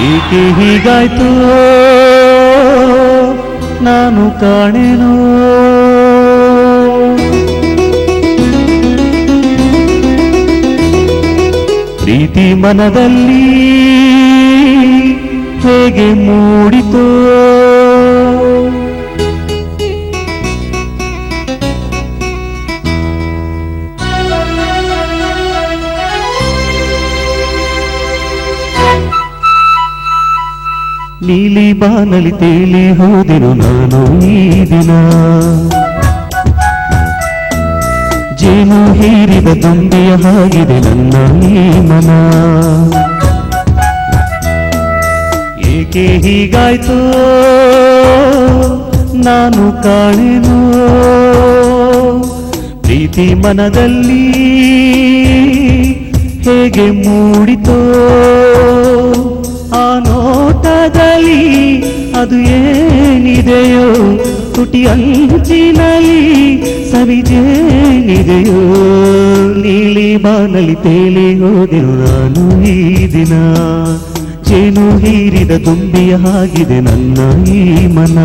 ಏಕೆ ಹೀಗಾಯ್ತು ನಾನು ಕಾಣೆನೋ ಪ್ರೀತಿ ಮನದಲ್ಲಿ ಹೇಗೆ ಮೂಡಿತೋ ನೀಲಿ ಬಾನಲಿ ತೇಲಿ ಹೋದೆನು ನಾನು ಈ ದಿನ ಜೇನು ಹೀರಿದ ದುಂಬಿಯ ಹಾಗಿದೆ ನನ್ನ ಈ ಮನ ಏಕೆ ಹೀಗಾಯ್ತು ನಾನು ಕಾಣೆನೋ ಪ್ರೀತಿ ಮನದಲ್ಲಿ ಹೇಗೆ ಮೂಡಿತೋ ಆ ನೋಟದಲ್ಲಿ ಅದು ಏನಿದೆಯೋ ತುಟಿ ಅಂಚಿನಲ್ಲಿ ಸವಿಜೇನಿದೆಯೋ ನೀಲಿ ಬಾನಲಿ ತೇಲಿ ಹೋದೆನು ನಾನು ಈ ದಿನ ಜೇನು ಹೀರಿದ ದುಂಬಿಯ ಹಾಗಿದೆ ನನ್ನ ಈ ಮನ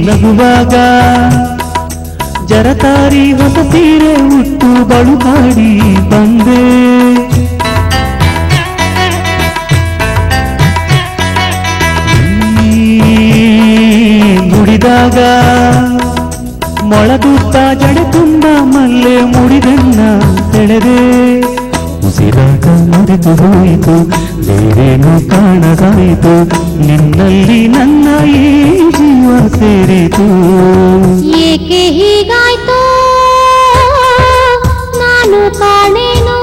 ನಗುವಾಗ ಜರತಾರಿ ಹೊಸ ಸೀರೆ ಉಟ್ಟು ಬಳುಕಾಡಿ ಬಂದೆ ನುಡಿದಾಗ ಮೊಳಗುತ್ತ ಜಡೆ ತುಂಬ ಮಲ್ಲೆ ಮುಡಿದನ್ನ ಸೆಳೆದೆ ಉಸಿರಾಟ ಮರೆತು ಹೋಯಿತು ಬೇರೇನು ಕಾಣದಾಯಿತು ನಿನ್ನಲ್ಲಿ ನನ್ನ ಈ ಜೀವ ಸೇರಿತು ಏಕೆ ಹೀಗಾಯ್ತು ನಾನು ಕಾಣೆನೋ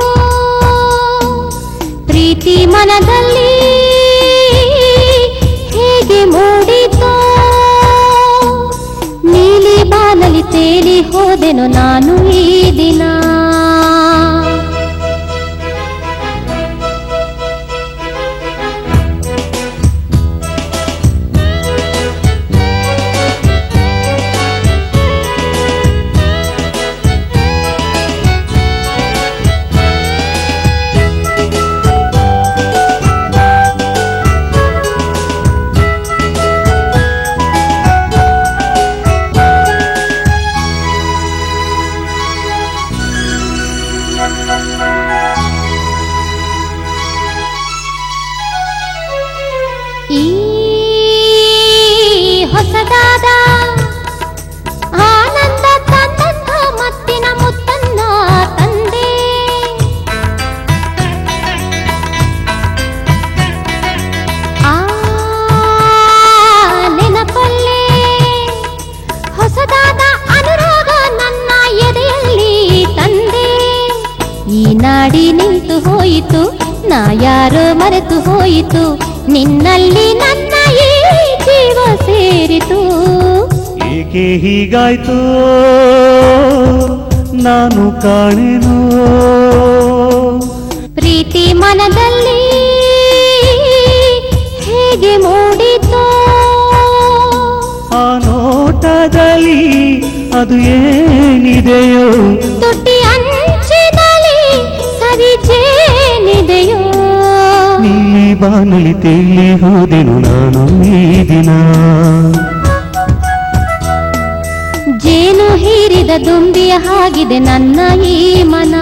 ಪ್ರೀತಿ ಮನದಲ್ಲಿ ಹೇಗೆ ಮೂಡಿತೋ ನೀಲಿ ಬಾನಲಿ ತೇಲಿ ಹೋದೆನು ನಾನು ಈ ದಿನ ಈ ಹೊಸದಾದ ಆನಂದ ತಂದಂಥ ಮತ್ತಿನ ಮುತ್ತನ್ನ ತಂದೆ ಆ ನೆನಪಲ್ಲೇ ಹೊಸದಾದ ಅನುರಾಗ ನನ್ನ ಎದೆಯಲ್ಲಿ ತಂದೆ ಈ ನಾಡಿ ನಿಂತು ಹೋಯಿತು ನಾ ಯಾರೋ ಮರೆತು ಹೋಯಿತು ನಿನ್ನಲ್ಲಿ ನನ್ನ ಈ ಜೀವ ಸೇರಿತು ಏಕೆ ಹೀಗಾಯ್ತು ನಾನು ಕಾಣೆನೋ ಪ್ರೀತಿ ಮನದಲ್ಲಿ ಹೇಗೆ ಮೂಡಿತೋ ಆ ನೋಟದಲ್ಲಿ ಅದು ಏನಿದೆಯೋ ತುಟಿ ಅಂಚಿನಲ್ಲಿ ಸವಿಜೇನಿದೆಯೋ ನೀಲಿ ಬಾನಲಿ ತೇಲಿ ಹೋದೆನು ನಾನು ಈ ದಿನ ಜೇನು ಹೀರಿದ ದುಂಬಿಯ ಹಾಗಿದೆ ನನ್ನ ಈ ಮನ